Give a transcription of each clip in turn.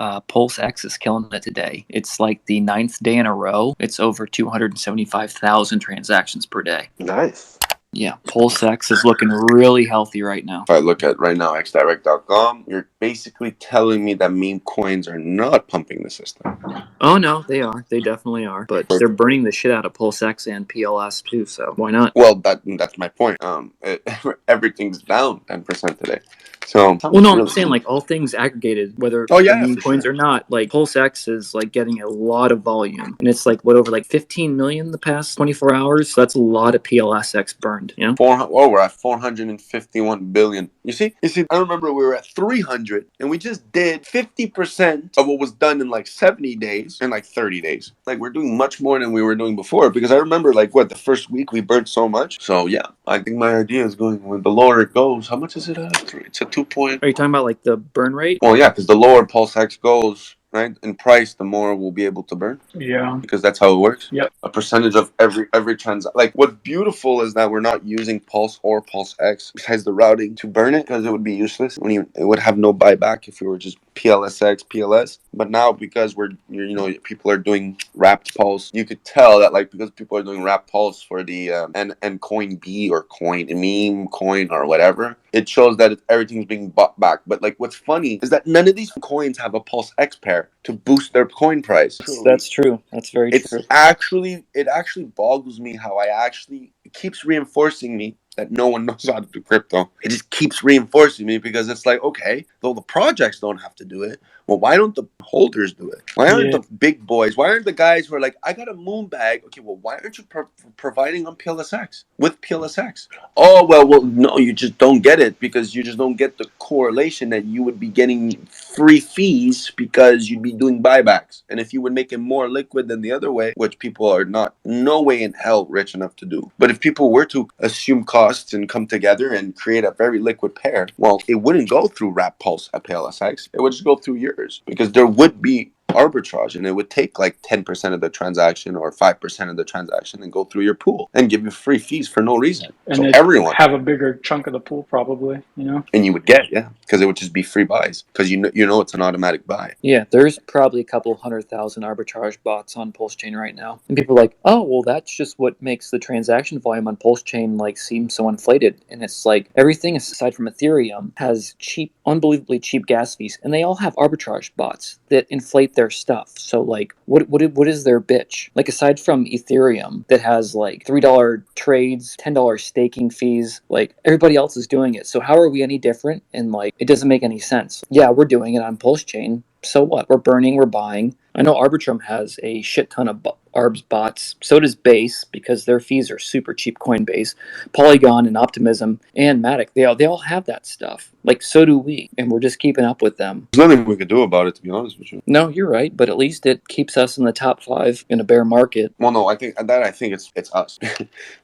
Pulsex is killing it today. It's like the 9th day in a row. It's over 275,000 transactions per day. Nice. Yeah, Pulsex is looking really healthy right now. If I look at right now xdirect.com, you're basically telling me that meme coins are not pumping the system. Oh no, they are. They definitely are. But they're burning the shit out of Pulsex and PLS too. So why not? Well, that's my point. Everything's down 10% today. So well, no, I'm saying like all things aggregated, whether meme coins or not. Like Pulsex is like getting a lot of volume, and it's like over like 15 million the past 24 hours. So that's a lot of PLSX burned. You know, we're at 451 billion. You see, I remember we were at 300, and we just did 50% of what was done in like 70 days and like 30 days. Like we're doing much more than we were doing before, because I remember like the first week we burned so much. So yeah, I think my idea is going, when the lower it goes, how much is it at? It's a 2 point. Are you talking about like the burn rate? Well, yeah, because the lower Pulsex goes, right, in price, the more we'll be able to burn. Yeah. Because that's how it works. Yep. A percentage of every transaction. Like, what's beautiful is that we're not using Pulse or Pulsex besides the routing to burn it, because it would be useless. It would have no buyback if we were just PLSX, PLS. But now, because people are doing wrapped Pulse, you could tell that, like, because people are doing wrapped Pulse for the and coin B or coin meme coin or whatever, it shows that everything's being bought back. But like, what's funny is that none of these coins have a Pulse X pair to boost their coin price. That's true. That's very true. It actually boggles me how it keeps reinforcing me that no one knows how to do crypto. It just keeps reinforcing me, because it's like, okay, though the projects don't have to do it, well, why don't the holders do it? Why aren't the big boys? Why aren't the guys who are like, I got a moon bag? Okay, well, why aren't you providing on PLSX with PLSX? Oh, well, no, you just don't get it, because you just don't get the correlation that you would be getting free fees because you'd be doing buybacks. And if you would make it more liquid than the other way, which people are no way in hell rich enough to do. But if people were to assume costs and come together and create a very liquid pair, well, it wouldn't go through Wrap Pulse at PLSX. It would just go through yours, because there would be arbitrage, and it would take like 10% of the transaction or 5% of the transaction and go through your pool and give you free fees for no reason. And so everyone have a bigger chunk of the pool, probably, and you would get, because it would just be free buys, because you know it's an automatic buy. Yeah, there's probably a couple 100,000 arbitrage bots on Pulsechain right now, and people are like, oh, well, that's just what makes the transaction volume on Pulsechain like seem so inflated. And it's like, everything aside from Ethereum has unbelievably cheap gas fees, and they all have arbitrage bots that inflate their stuff. So like, what is their bitch? Like, aside from Ethereum that has like $3 trades, $10 staking fees, like everybody else is doing it. So how are we any different? And like, it doesn't make any sense. Yeah, we're doing it on Pulsechain. So what? We're burning, we're buying. I know Arbitrum has a shit ton of ARBS bots. So does Base, because their fees are super cheap. Coinbase, Polygon, and Optimism, and Matic. They all have that stuff. Like, so do we, and we're just keeping up with them. There's nothing we could do about it, to be honest with you. No, you're right, but at least it keeps us in the top 5 in a bear market. Well, no, I think it's us,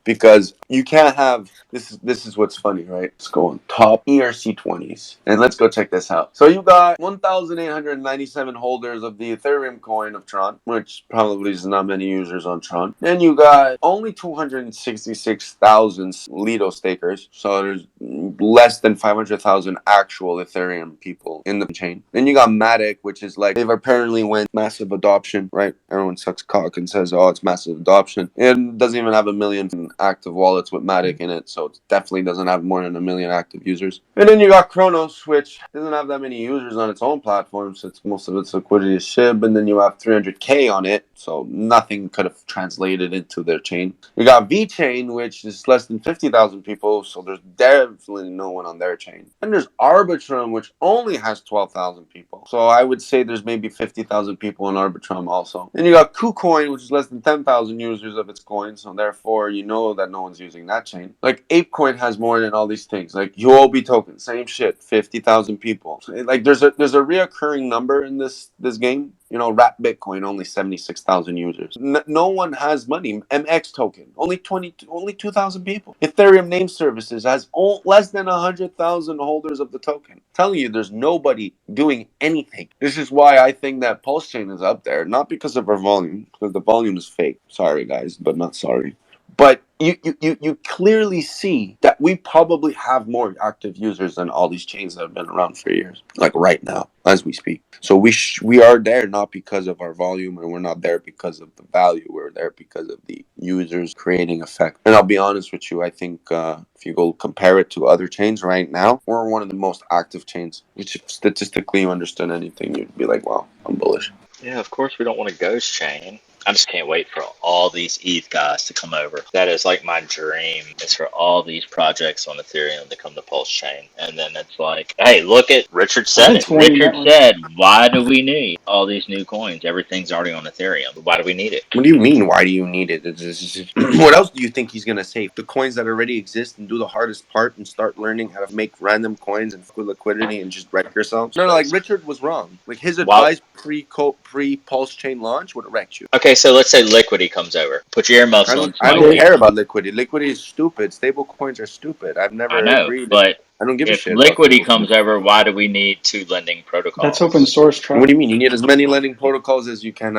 because you can't have this. This is what's funny, right? Let's go on top ERC20s, and let's go check this out. So you got 1,897 holders of the Ethereum coin of Tron, which probably is not many users on Tron. Then you got only 266,000 Lido stakers, so there's less than 500,000 actual Ethereum people in the chain. Then you got Matic, which is like, they've apparently went massive adoption, right? Everyone sucks cock and says, oh, it's massive adoption. It doesn't even have 1 million active wallets with Matic in it, so it definitely doesn't have more than 1 million active users. And then you got Kronos, which doesn't have that many users on its own platform, so most of its liquidity is SHIB. And then you have 300K on it, so nothing could have translated into their chain. You got VeChain, which is less than 50,000 people, so there's definitely no one on their chain. And there's Arbitrum, which only has 12,000 people, so I would say there's maybe 50,000 people in Arbitrum also. Then you got KuCoin, which is less than 10,000 users of its coin, so therefore you know that no one's using that chain. Like, ApeCoin has more than all these things. Like UOB token, same shit, 50,000 people. So, like, there's a reoccurring number in this game. Wrap Bitcoin, only 76,000 users. No one has money. MX token, only 2,000 people. Ethereum Name Services has less than 100,000 holders of the token. I'm telling you, there's nobody doing anything. This is why I think that Pulsechain is up there, not because of our volume, because the volume is fake. Sorry, guys, but not sorry. But you clearly see that we probably have more active users than all these chains that have been around for years, like right now as we speak. So we are there not because of our volume, and we're not there because of the value. We're there because of the users creating effect. And I'll be honest with you, I think if you go compare it to other chains right now, we're one of the most active chains, which if statistically you understood anything, you'd be like, wow, I'm bullish. Yeah, of course we don't want a ghost chain. I just can't wait for all these ETH guys to come over. That is like my dream, is for all these projects on Ethereum to come to Pulsechain. And then it's like, hey, look at, Richard said it. Richard said, why do we need all these new coins? Everything's already on Ethereum. Why do we need it? What do you mean, why do you need it? What else do you think he's going to say? The coins that already exist and do the hardest part and start learning how to make random coins and full liquidity and just wreck yourselves? No, like Richard was wrong. Like his advice pre-Pulse Chain launch would have wrecked you. Okay, so let's say Liquidity comes over. Put your earmuffs on. I don't care about Liquidity. Liquidity is stupid. Stable coins are stupid. I've never agreed. But I don't give a if shit. Liquidity comes over, why do we need 2 lending protocols? That's open source, Trav. What do you mean? You need as many lending protocols as you can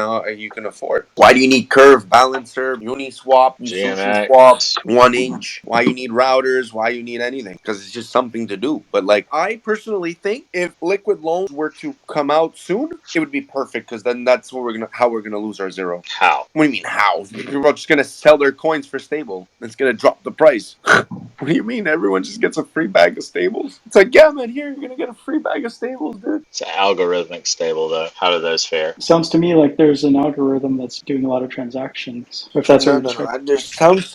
afford. Why do you need Curve, Balancer, Uniswap, SushiSwap, 1inch? Why you need routers? Why you need anything? Because it's just something to do. But like, I personally think if liquid loans were to come out soon, it would be perfect, because then that's what how we're gonna lose our zero. How? What do you mean how? People are just gonna sell their coins for stable. It's gonna drop the price. What do you mean? Everyone just gets a free bag of stables? It's like, yeah, man, here, you're gonna get a free bag of stables, dude. It's an algorithmic stable, though. How do those fare? Sounds to me like there's an algorithm that's doing a lot of transactions. If that's what you're describing.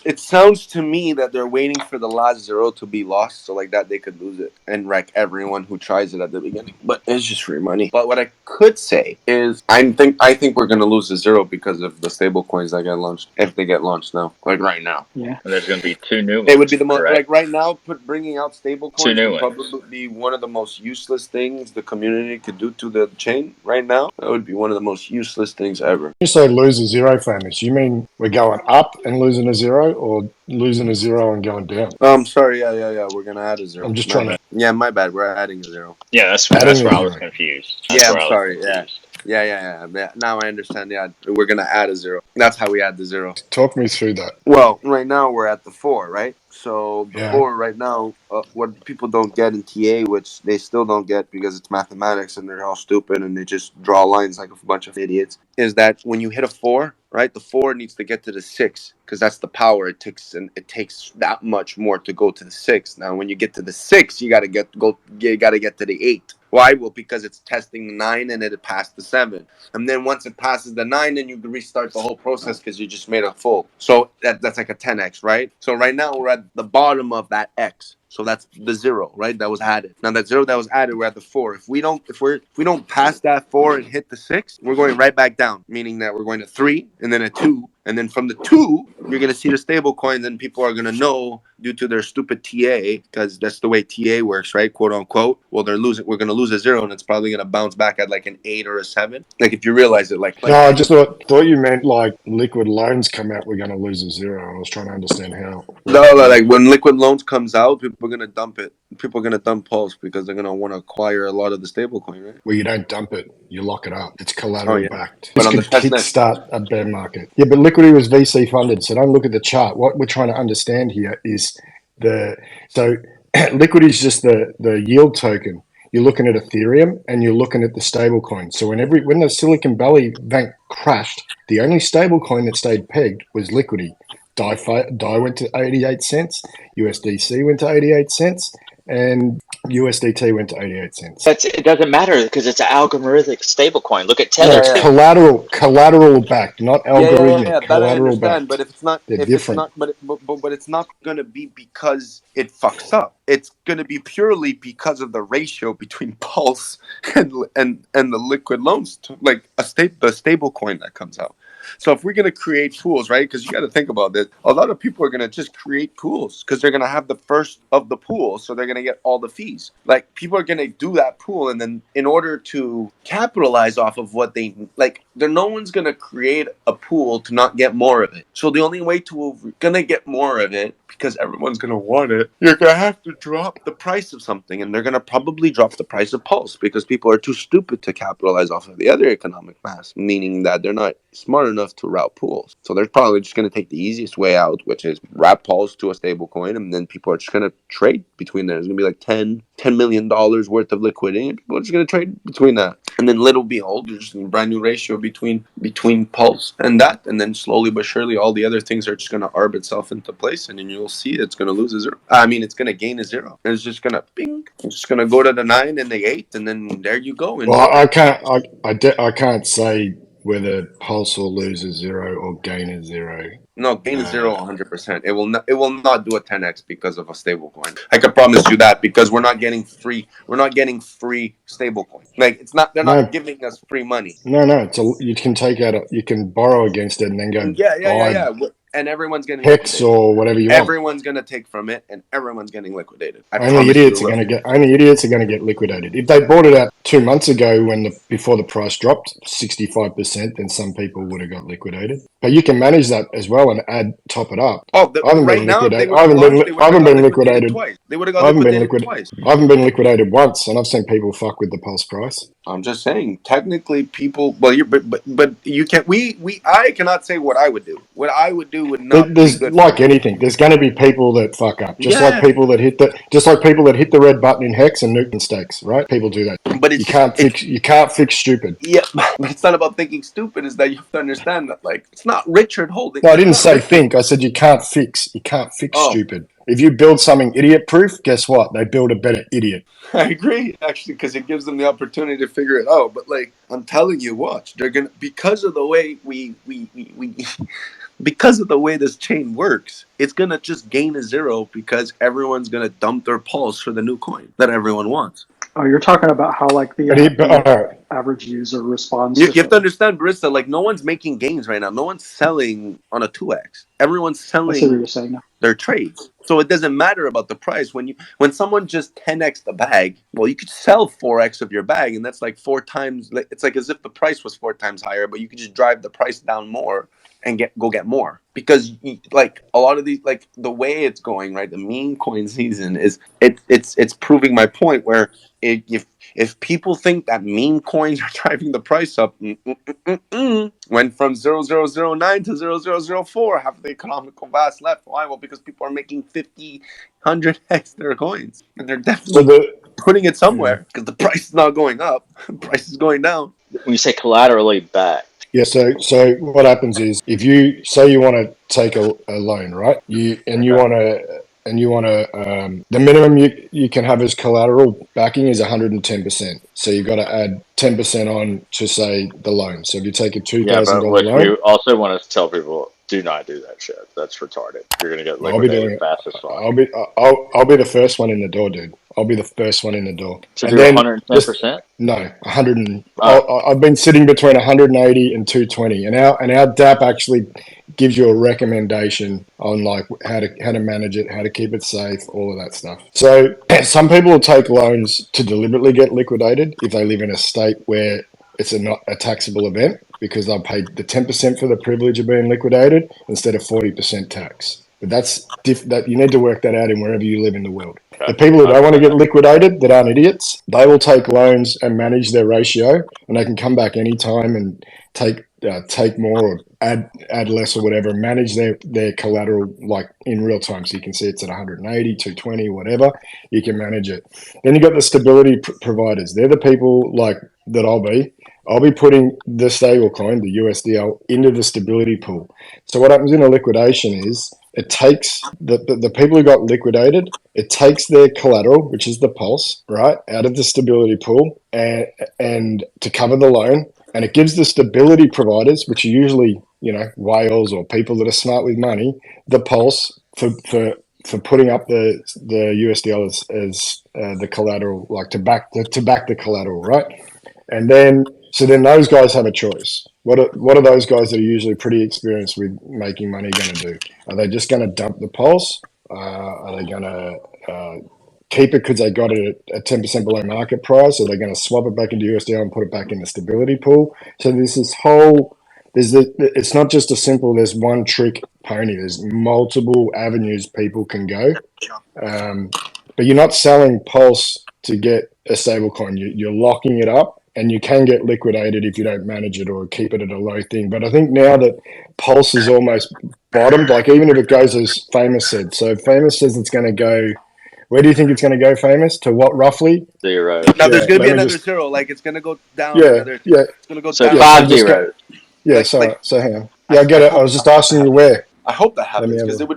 It sounds to me that they're waiting for the last zero to be lost, so like that they could lose it and wreck everyone who tries it at the beginning. But it's just free money. But what I could say is, I think we're gonna lose the zero because of the stable coins that get launched, if they get launched now, like right now. Yeah. And there's gonna be 2 new ones. It would be the most, like right now, bringing out stable coins 2 new would probably be one of the most useless things the community could do to the chain right now. That would be one of the most useless things ever. You say lose a zero, famous. You mean we're going up and losing a zero, or losing a zero and going down? Sorry, yeah. We're gonna add a zero. I'm just trying to. Yeah, my bad. We're adding a zero. Yeah, that's where I was confused. I'm sorry. Yeah. Now I understand. Yeah, we're gonna add a zero. That's how we add the zero. Talk me through that. Well, right now we're at the 4, right? So the 4 right now, what people don't get in TA, which they still don't get because it's mathematics and they're all stupid and they just draw lines like a bunch of idiots, is that when you hit a 4, right, the 4 needs to get to the 6 because that's the power it takes, and it takes that much more to go to the 6. Now, when you get to the 6, you gotta get to the 8. Why? Well, because it's testing the 9 and it passed the 7. And then once it passes the 9, then you restart the whole process because you just made a full. So that's like a 10x, right? So right now we're at the bottom of that X. So that's the 0, right? That was added. Now that 0 that was added, we're at the 4. If we don't pass that 4 and hit the 6, we're going right back down, meaning that we're going to 3 and then a 2. And then from the 2, you're going to see the stable coins, and people are going to know due to their stupid TA, because that's the way TA works, right? Quote unquote. Well, we're going to lose a 0, and it's probably going to bounce back at like an 8 or a 7. Like if you realize it, like no, I just thought you meant like liquid loans come out, we're going to lose a 0. I was trying to understand how. No, like when liquid loans comes out, people are going to dump it. People are going to dump Pulse because they're going to want to acquire a lot of the stable coin, right? Well, you don't dump it. You lock it up. It's collateral backed. But this could kickstart a bear market. Yeah, but Liquidity was VC funded, so don't look at the chart. What we're trying to understand here is Liquidity is just the yield token. You're looking at Ethereum and you're looking at the stable coin. So when the Silicon Valley Bank crashed, the only stable coin that stayed pegged was Liquidity. DAI went to 88 cents, USDC went to 88 cents, and USDT went to 88 cents. It doesn't matter because it's an algorithmic stablecoin. Look at Tether. No, it's collateral backed, not algorithmic. Yeah, that I understand. But if it's not, but it's not going to be because it fucks up. It's going to be purely because of the ratio between Pulse and the liquid loans, like the stable coin that comes out. So if we're going to create pools, right, because you got to think about this, a lot of people are going to just create pools because they're going to have the first of the pool, so they're going to get all the fees. Like, people are going to do that pool, and then in order to capitalize off of what they, like, no one's going to create a pool to not get more of it. So the only way to going to get more of it, because everyone's going to want it, you're going to have to drop the price of something, and they're going to probably drop the price of Pulse because people are too stupid to capitalize off of the other economic mass, meaning that they're not smart enough to route pools. So they're probably just going to take the easiest way out, which is wrap Pulse to a stable coin, and then people are just going to trade between there. There's going to be like $10 million worth of liquidity, and people are just going to trade between that. And then little behold, there's just a brand new ratio between Pulse and that, and then slowly but surely all the other things are just going to arb itself into place, and then you'll see it's going to lose a zero. I mean, it's going to gain a zero, and it's just going to bing. It's just going to go to the 9 and the 8, and then there you go. Well, I can't say whether Pulse will lose a zero or gain a zero. No, gain is zero 100%. It will not do a 10x because of a stable coin. I can promise you that, because we're not getting free stable coin. Like, it's not, they're not giving us free money. No, you can take out you can borrow against it and then go yeah. And everyone's getting Hex or whatever you want. Everyone's gonna take from it, and everyone's getting liquidated. Only idiots are gonna get liquidated. If they bought it out 2 months ago before the price dropped 65%, then some people would have got liquidated. But you can manage that as well and top it up. I haven't been liquidated twice. They would have got liquidated twice. I haven't been liquidated once, and I've seen people fuck with the Pulse price. I'm just saying, technically, people. Well, but you can't. I cannot say what I would do. What I would do would not. There's like anything. There's going to be people that fuck up, just like people that hit the red button in Hex and Newton stakes. Right? People do that. But you can't fix stupid. Yeah, but it's not about thinking stupid. Is that you have to understand that, like, it's not Richard Holding. No, I didn't say think. I said you can't fix. You can't fix stupid. If you build something idiot-proof, guess what? They build a better idiot. I agree, actually, because it gives them the opportunity to figure it out. But, like, I'm telling you, watch. They're gonna, because of the way because of the way this chain works, it's gonna just gain a zero because everyone's gonna dump their Pulse for the new coin that everyone wants. Oh, you're talking about how, like, the average user responds. You have to understand, Barista, like, no one's making gains right now. No one's selling on a 2x. Everyone's selling their trades. So it doesn't matter about the price. When someone just 10x the bag, well, you could sell 4x of your bag, and that's like 4 times. It's like as if the price was 4 times higher, but you could just drive the price down more and go get more, because like a lot of these, like the way it's going, right, the meme coin season is it's proving my point, where if people think that meme coins are driving the price up, went from 0009 to 0004, half the economical vast left. Why? Well, because people are making 50, 100x their coins, and they're definitely putting it somewhere, because the price is not going up, the price is going down. When you say collaterally backed. Yeah, so what happens is, if you say you want to take a loan, right? You want to the minimum you can have as collateral backing is 110%. So you've got to add 10% on to, say, the loan. So if you take a $2,000 loan, we also want to tell people, do not do that shit. That's retarded. You're gonna get liquidated fast as fuck. I'll be the first one in the door, dude. I'll be the first one in the door. So do 110%? No, 100. I've been sitting between 180 and 220, and our DApp actually gives you a recommendation on like how to manage it, how to keep it safe, all of that stuff. So some people will take loans to deliberately get liquidated if they live in a state where it's not a taxable event, because they'll pay the 10% for the privilege of being liquidated instead of 40% tax. But that you need to work that out in wherever you live in the world. Okay. The people who don't want to get liquidated, that aren't idiots, they will take loans and manage their ratio, and they can come back anytime and take more or add less or whatever, manage their collateral like in real time. So you can see it's at 180, 220, whatever. You can manage it. Then you got the stability providers. They're the people like that I'll be putting the stable coin, the USDL, into the stability pool. So what happens in a liquidation is it takes the people who got liquidated, it takes their collateral, which is the Pulse, right, out of the stability pool and to cover the loan. And it gives the stability providers, which are usually, whales or people that are smart with money, the Pulse for putting up the USDL as the collateral, like to back the collateral, right? And then those guys have a choice. What are those guys that are usually pretty experienced with making money going to do? Are they just going to dump the Pulse? Are they going to keep it because they got it at 10% below market price? Or are they going to swap it back into USDL and put it back in the stability pool? So there's this whole... it's not just a simple, there's one trick pony. There's multiple avenues people can go, but you're not selling Pulse to get a stablecoin. You're locking it up, and you can get liquidated if you don't manage it or keep it at a low thing. But I think now that Pulse is almost bottomed, like even if it goes as Famous said, so Famous says it's going to go. Where do you think it's going to go, Famous? To what roughly? 0. Now there's going to be let me another zero. Like it's going to go down. Yeah, Another. yeah. It's going to go So down. 5 just 0. Yeah, so hang on. Yeah, I get it. I was just asking you where. I hope that Let me happens have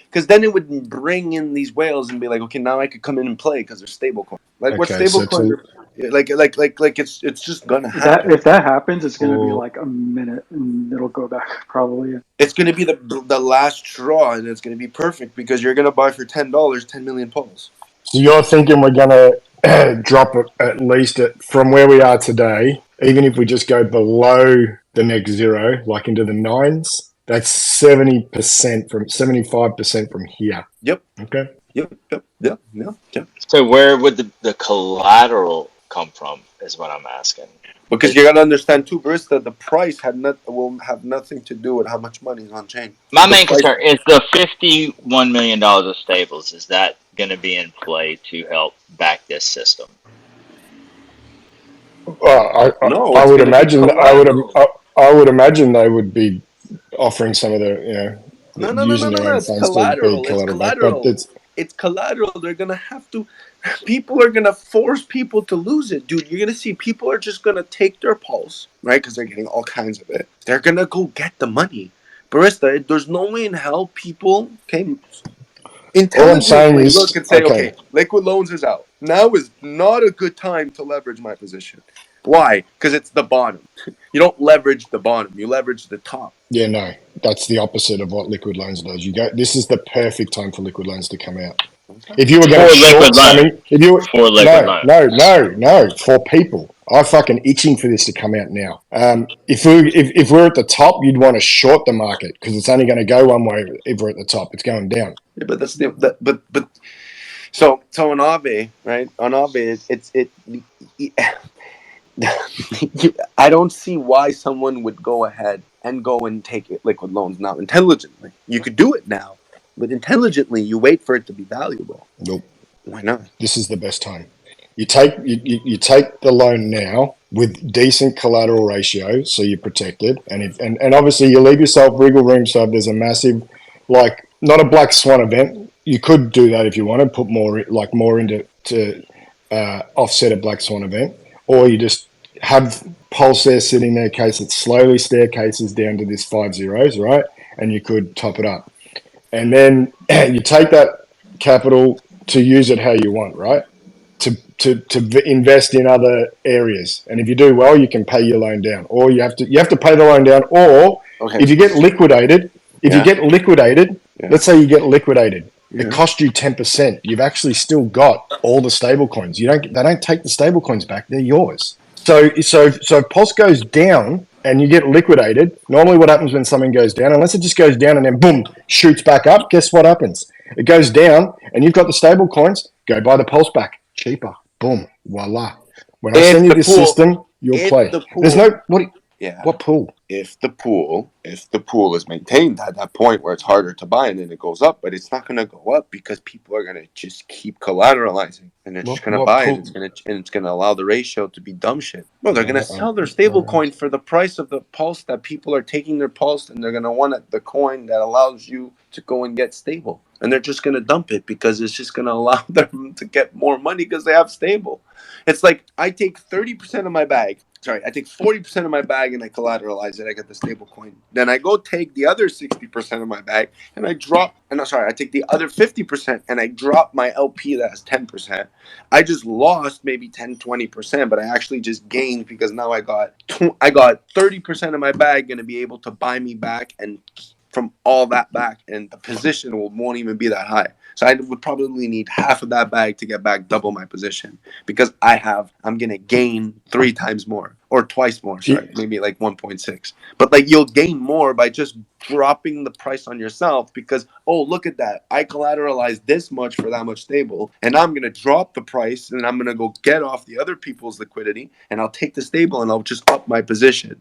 because then it would bring in these whales and be like, okay, now I could come in and play because they're stablecoin. Like what Okay, so stablecoin? Like it's just gonna That happen. if that happens, it's going to be Oh. like a minute, and it'll go back probably. It's gonna be the last straw, and it's gonna be perfect because you're gonna buy for $10 10 million Pulse. So you're thinking we're going to drop it at least from where we are today, even if we just go below the next zero, like into the nines, that's 70% from 75% from here. Yep. Okay. Yep. So where would the collateral come from is what I'm asking. Because you gotta understand too, Barista, the price will have nothing to do with how much money is on chain. My The main price- concern is the $51 million of stables. Is that going to be in play to help back this system? No, I it's would gonna be imagine. collateral. I would imagine they would be offering some of the, No. using their own It's funds to be collateral. It's collateral back. collateral. But It's collateral. They're gonna have to. People are gonna force people to lose it, dude. You're gonna see people are just gonna take their Pulse, right? Because they're getting all kinds of it. They're gonna go get the money, Barista. There's no way in hell people can all I'm saying intelligently is, look and say, okay, okay, liquid loans is out. Now is not a good time to leverage my position. Why? Because it's the bottom. You don't leverage the bottom. You leverage the top. yeah, no, that's the opposite of what liquid loans does. This is the perfect time for liquid loans to come out. If you were going to short something, for people, I'm fucking itching for this to come out now. If we're at the top, you'd want to short the market because it's only going to go one way. If we're at the top, it's going down. Yeah, but that's but so on Aave, right? On Aave, I don't see why someone would go ahead and go and take it liquid loans now intelligently. You could do it now, but intelligently, you wait for it to be valuable. Nope. Why not? This is the best time. You take the loan now with decent collateral ratio, so you're protected, and obviously you leave yourself wriggle room. So if there's a massive, like not a black swan event, you could do that if you want to put more into to offset a black swan event, or you just have Pulse there sitting there in case it slowly staircases down to this 5 zeros, right? And you could top it up. And then you take that capital to use it how you want, right? To invest in other areas. And if you do well, you can pay your loan down. Or you have to pay the loan down, or if you get liquidated, let's say you get liquidated. Yeah. It cost you 10%. You've actually still got all the stable coins. They don't take the stable coins back. They're yours. So if Pulse goes down and you get liquidated, normally what happens when something goes down, unless it just goes down and then boom, shoots back up, guess what happens? It goes down and you've got the stable coins, go buy the Pulse back. Cheaper. Boom. Voila. When I send you this system, you'll play. There's no what pool? If the pool is maintained at that point where it's harder to buy and then it goes up, but it's not going to go up because people are going to just keep collateralizing and they're just going to buy it. It's going to allow the ratio to be dumb shit. No, they're going to sell their stable coin for the price of the Pulse that people are taking their Pulse, and they're going to want the coin that allows you to go and get stable. And they're just going to dump it because it's just going to allow them to get more money because they have stable. It's like I take 30% of my bag. Sorry, I take 40% of my bag and I collateralize it. I get the stable coin. Then I go take the other 60% of my bag and I take the other 50% and I drop my LP that has 10%. I just lost maybe 10, 20%, but I actually just gained because now I got 30% of my bag going to be able to buy me back and from all that back, and the position won't even be that high. So I would probably need half of that bag to get back double my position because I'm going to gain 3 times more or twice more. Sorry, maybe like 1.6. But like you'll gain more by just dropping the price on yourself because, oh, look at that. I collateralized this much for that much stable and I'm going to drop the price and I'm going to go get off the other people's liquidity and I'll take the stable and I'll just up my position.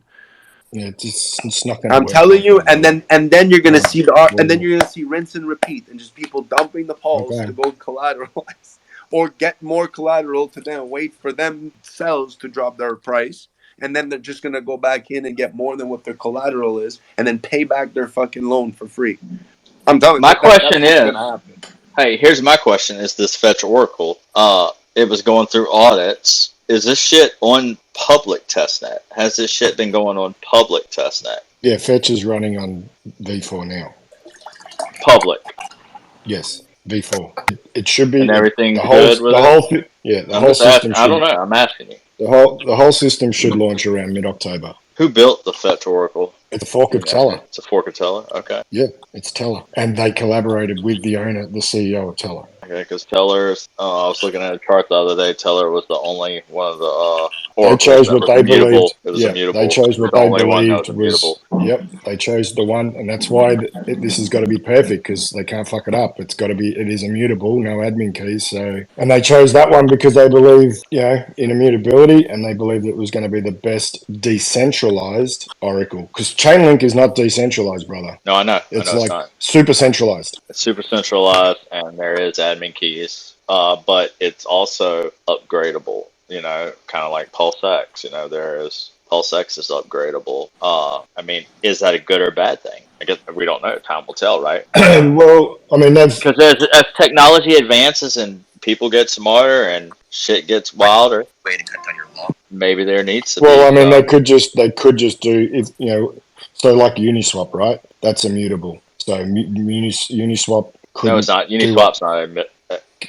Yeah, it's not going to I'm work telling like you, that. and then you're gonna see and then Well, you're gonna see rinse and repeat, and just people dumping the Pulse to okay. go collateralize, or get more collateral to then wait for themselves to drop their price, and then they're just gonna go back in and get more than what their collateral is, and then pay back their fucking loan for free. I'm telling My you, that's question what's is, gonna happen. hey, here's my question: is this Fetch Oracle? It was going through audits. Is this shit on public testnet? Has this shit been going on public testnet? Yeah, Fetch is running on V4 now. Public, Yes, V4. It should be and everything's the whole good with it. the I'm whole just asking. system I don't should know. I'm asking you. the whole system should launch around mid-October. Who built the Fetch Oracle? It's a fork You of know, Teller. it's a fork of Teller. Okay. Yeah, it's Teller, and they collaborated with the owner, the CEO of Teller. Okay, because Teller's, I was looking at a chart the other day. Teller was the only one of the They oracles chose that what was they immutable. believed. It was Yeah, they immutable. chose It was what the they only one that believed was immutable. was. Yep, they chose the one, and that's why this has got to be perfect because they can't fuck it up. It's got to be. It is immutable, no admin keys. So, and they chose that one because they believe, in immutability, and they believed it was going to be the best decentralized oracle. Because Chainlink is not decentralized, brother. No, I know. I It's know it's like not. super centralized. It's super centralized, and there is admin keys, but it's also upgradable. You know, kind of like Pulsex. You know, Pulsex is upgradable. I mean, is that a good or bad thing? I guess we don't know. Time will tell, right? Well, I mean, Because as technology advances and people get smarter and shit gets wilder, Way to cut down your law. maybe there needs to well, I be. mean, they could just do if so like Uniswap, right? That's immutable. So Uniswap No, it's couldn't not. do what. Uniswap's not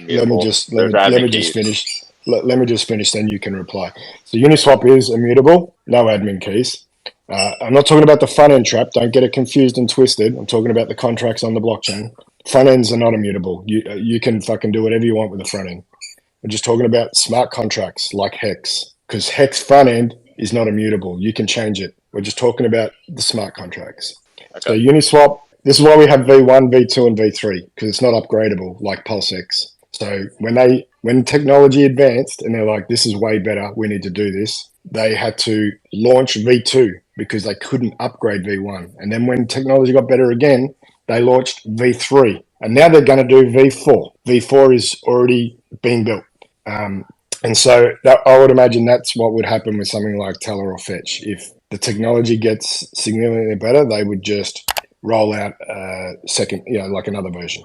Let me immutable. just There's let admin me just keys. finish. Let me just finish, then you can reply. So Uniswap is immutable, no admin keys. I'm not talking about the front end trap. Don't get it confused and twisted. I'm talking about the contracts on the blockchain. Front ends are not immutable. You can fucking do whatever you want with the front end. We're just talking about smart contracts like Hex, because Hex front end is not immutable. You can change it. We're just talking about the smart contracts. So Okay. Uniswap, this is why we have V1, V2, and V3, because it's not upgradable like Pulsex. So when technology advanced and they're like, this is way better, we need to do this, they had to launch V2 because they couldn't upgrade V1. And then when technology got better again, they launched V3. And now they're going to do V4. V4 is already being built. And so I would imagine that's what would happen with something like Teller or Fetch. If the technology gets significantly better, they would just roll out second, like another version.